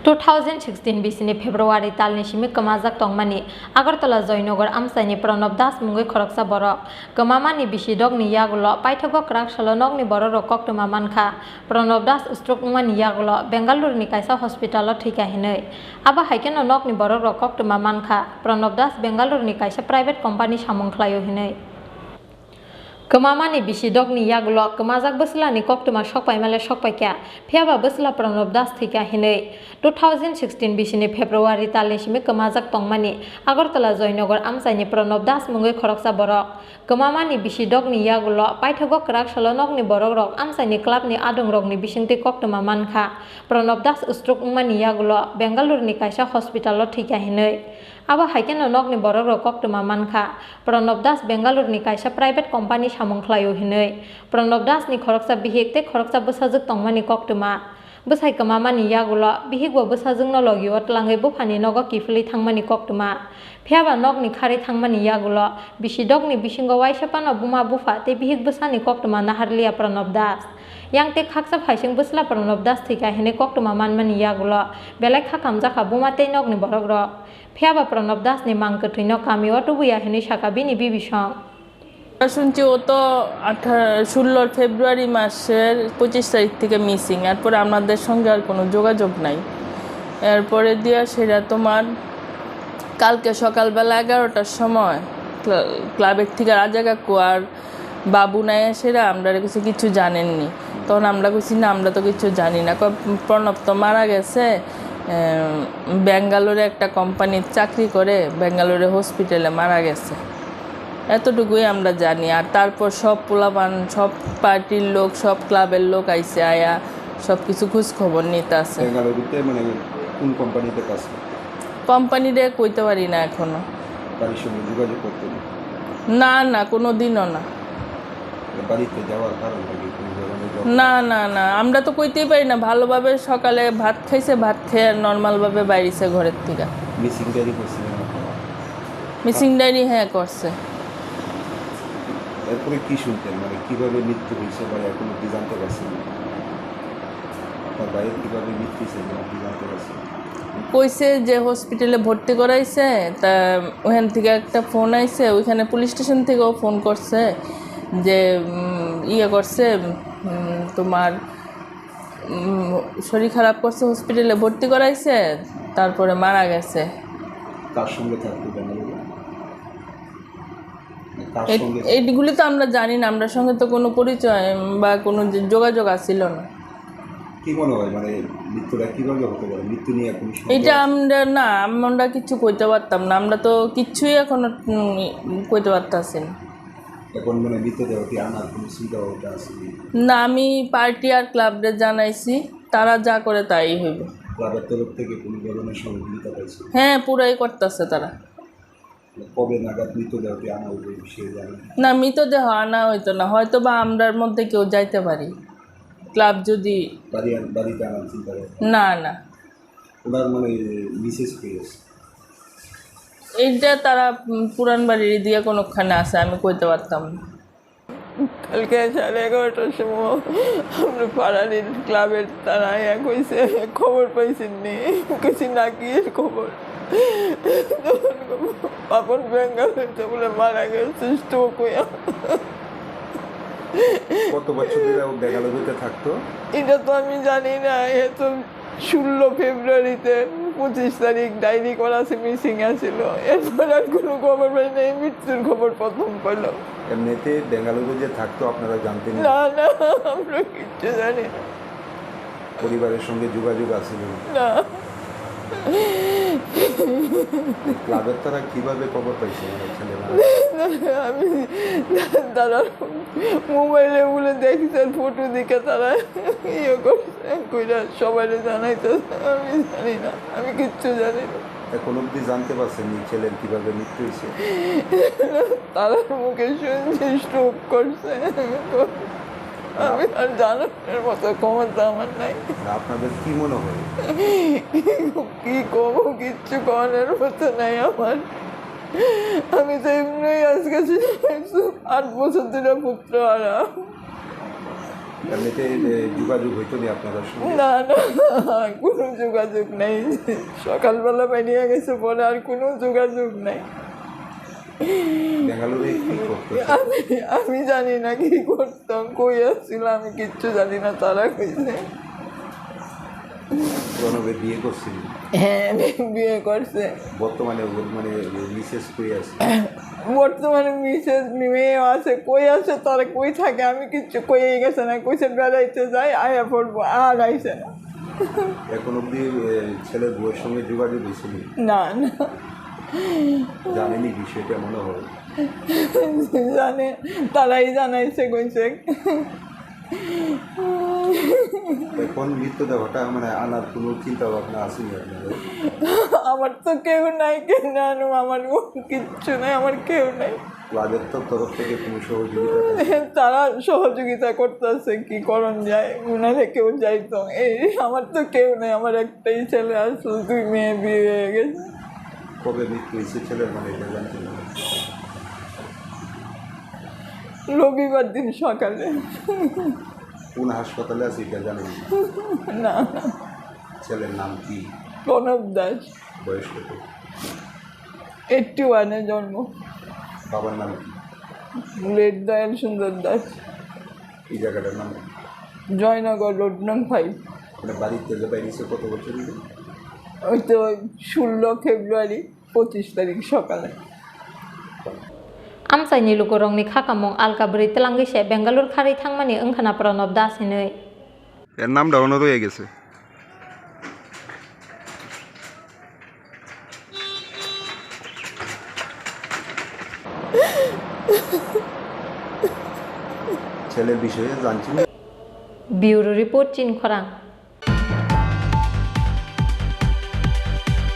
2016 bisini February talni shimi kamajak tongmani Agartala Joynagar amsaini Pranab das mungoi Khoragsa Bororok Kwmamani Bisidokni yakulo Paithago Kraksalo Nokni Bororok Koktwma Mankha Pranab das Bisidokni yakulo Bengaluru ni kaisa hospital Thowikha hinoi aba haikeno Nokni Bororok Koktwma Mankha Pranab das Bengaluru ni kaisa private company samungkhlaio hinoi Kwmamani Bisidokni yakulo kwmajak bwslani Koktwma sokpaimale sokpaikha phiaba bwsla Pranab das Thowikha hinoi 2016 bisini February talni simi kwmajak tongmani Agartala Joynagar amsaini Pranab das mungoi Khoragsa Bororok Kwmamani Bisidokni yakulo Paithago Kraksalo Nokni Bororok amsaini clubni adongrokni bisingtwi Koktwma Mankha Pranab das Bisidokni yakulo Bengaluru ni kaisa hospital Thowikha hinoi aba haikeno Nokni Bororok Koktwma Mankha Pranab das Bengaluru ni kaisa private company samungkhlaio hinoi Pranab das ni Khoragsa bihik tei Khoragsa bwsajuk tongmani Koktwma bwsai Kwmamani yakulo bihigbo bwsajukno logio tlangai buphani nogo kifili thangmani Koktwma phiaba nokni khari thangmani yakulo Bisidokni bisingo waisapano buma bufa tei bihik bwsani Koktwma naharliya Pranab das yangte khaksa phaising bwsla Pranab das Thowikha hinui Koktwma manmani yakulo belai khakamjaka buma tei nokni borokrok phiaba Pranab das ni mangkthwino kamio tubuya hinui saka bini bibisong শুনছি ও তো 16 ফেব্রুয়ারি মাসের 25 তারিখ থেকে missing এরপরে আমাদের সঙ্গে আর কোনো যোগাযোগ নাই এরপরে দিয়া সেটা তোমার কালকে সকালবেলা 11টার সময় ক্লাবের থেকে রাজা কাকু আর বাবু নাই সেরা আমরা কিছু জানেননি তখন আমরা কইছি না আমরা তো কিছু জানি না প্রণব তো মারা গেছে বেঙ্গালুরে একটা কোম্পানির চাকরি করে বেঙ্গালুরে হসপিটালে মারা গেছে এতটুকুই আমরা জানি আর তারপর সব পোলাপান সব পার্টির লোক সব ক্লাবের লোক আইছে আয়া সব কিছু খোঁজ খবর নিতে আছে বেঙ্গালুরুতে মানে কোন কোম্পানিতে কাজ করে কোম্পানিরে কইতে পারি না এখনো বাড়ির সঙ্গে যোগাযোগ করতে না না কোনো দিনও না বাড়িতে যাওয়ার কারণ না না না আমরা তো কইতেই পারি না ভালোভাবে সকালে ভাত খাইছে ভাত খেয়ে নর্মালভাবে বাইরেছে ঘরের থেকে মিসিং ডায়েরি করছে মিসিং ডায়েরি হ্যাঁ করছে এরপরে কি শুনতেন মানে কিভাবে মৃত্যু হয়েছে বা এখনো কি জানতে পারছেন আপনার ভাইয়ের কিভাবে মৃত্যু হয়েছে কি জানতে পারছেন কইছে যে হসপিটালে ভর্তি করাইছে তা ওখান থেকে একটা ফোন আইছে ওইখানে পুলিশ স্টেশন থেকেও ফোন করছে যে ইয়ে করছে তোমার শরীর খারাপ করছে হসপিটালে ভর্তি করাইছে তারপরে মারা গেছে তার সঙ্গে থাকতে এইগুলি তো আমরা জানি না আমরা সঙ্গে তো কোনো পরিচয় বা কোনো যোগাযোগ আসছিল না কি মনে হয় মানে মৃত্যুটা কিভাবে হতে পারে মৃত্যু নিয়ে কোনো এটা আমরা কিছু কইতে পারতাম না আমরা তো কিচ্ছুই এখনো কইতে পারতাছি না এখন মানে মৃতদেহ কি আনার কোনো চিন্তা ভাবনা আছে না আমি পার্টি আর ক্লাবরে জানাইছি তারা যা করে তাই হইব ক্লাবের তরফ থেকে কোনো ধরনের সহযোগিতা পাইছে হ্যাঁ পুরাই করতেছে তারা কবে নাগাদ মৃতদেহটি আনা হইবে সে জানে না মৃতদেহ আনা হইতো না হয়তো বা আমরার মধ্যে কেউ যাইতে পারি ক্লাব যদি বাড়িতে আনার চিন্তা করে না না ওনার মানে মিসেস পেয়েছে এইটা তারা পুরান বাড়ির দিয়ে কোনোখানে আছে আমি কইতে পারতাম না কালকে 11:30টার সময় আমরা পাড়ার ক্লাবের তারা এক হয়েছে খবর পাইছেননি কিছু না কি খবর আপন বেঙ্গালুরুতে বলে মারা গেছে স্ট্রোক হইয়া কত বছর ধরে বেঙ্গালুরুতে থাকতো এটা তো আমি জানি না এ তো 16 ফেব্রুয়ারিতে 25 তারিখ ডায়েরি করা আছে মিসিং আছিল এরপর আর কোনো খবর পাই নাই মৃত্যুর খবর প্রথম পেলাম এমনিতে বেঙ্গালুরু যে থাকতো আপনারা জানতেন না না আমরা কিচ্ছু জানি না পরিবারের সঙ্গে যোগাযোগ আছিল না ক্লাবের তারা কিভাবে খবর পাইছে আমি তারা মোবাইলে বলে দেখছেন ফটো দেখে তারা ইয়ে করছে কইরা সবাই জানাইতো আমি জানি না আমি কিচ্ছু জানি না এখন অব্দি জানতে পারছেন ছেলের কিভাবে মৃত্যু হয়েছে তারা মুখে শুনছি স্ট্রোক করছে আমি আর জানার মতো ক্ষমতা আমার নাই আপনাদের কি মনে হয় কি কমো কিচ্ছু করার মতো নাই আমার আমি তো এমনি আজকে 8 বছর ধরে পুত্র হারা এমনিতে যোগাযোগ হইতো না আপনাদের সঙ্গে? না কোনো যোগাযোগ নেই। সকালবেলা বেরিয়ে গেছে বলে আর কোনো যোগাযোগ নেই। ব্যাঙ্গালোরে কি করতো? আমি জানি না কি করতাম, কই আসছিল আমি কিচ্ছু জানি না। তারা কইছে প্রণবের বিয়ে করছিল? হ্যাঁ বিয়ে করছে। বর্তমানে মানে মিসেস কই আছে? বর্তমানে মিসেস মেয়ে আছে, কই আছে তারা কই থাকে আমি কিচ্ছু কই গেছে না, কইছে বেড়াইতে যাই আয়া পড়বো, আর আইসে না। এখন অব্দি ছেলের বউয়ের সঙ্গে যোগাযোগ হয়েছিল? না জানেনি বিষয়টা মনে হয়? জানে, তারাই জানাইছে কইছে। এখন মৃতদেহটা মানে আনার কোনো চিন্তা ভাবনা আসেনি আপনাদের? আমার তো কেউ নাই, কেন আনো, আমার কিচ্ছু নাই, আমার কেউ নাই। ক্লাবের তো তরফ থেকে কোনো সহযোগিতা? তারা সহযোগিতা করতেছে, কি করণ যায়, উনারে কেউ যাইতো। এই আমার তো কেউ নেই, আমার একটাই ছেলে আসলো, 2 মেয়ে বিয়ে হয়ে গেছে। কবে মৃত্যু হয়েছে ছেলের মানে এটা জানতেন? রবিবার দিন সকালে। কোন হাসপাতালে আছে এটা জানেন? না। ছেলের নাম কি? প্রণব দাস। বয়স কত? 81-এ জন্ম। বাবার নাম কি? লেট দয়াল সুন্দর দাস। এই জায়গাটার নাম? জয়নগর রোড নং 5। মানে বাড়িতে যে বাইরেছে কত বছর হলো? ওই তো 16 ফেব্রুয়ারি 25 তারিখ সকালে। Amsaini lukurongni khakamong alkabri telangise Bengaluru khari thangmani angkhana Pranab das hinoi. এর নামটা অন্য রয়ে গেছে। ছেলের বিষয়ে জানছি। Bureau report Chin Khorang.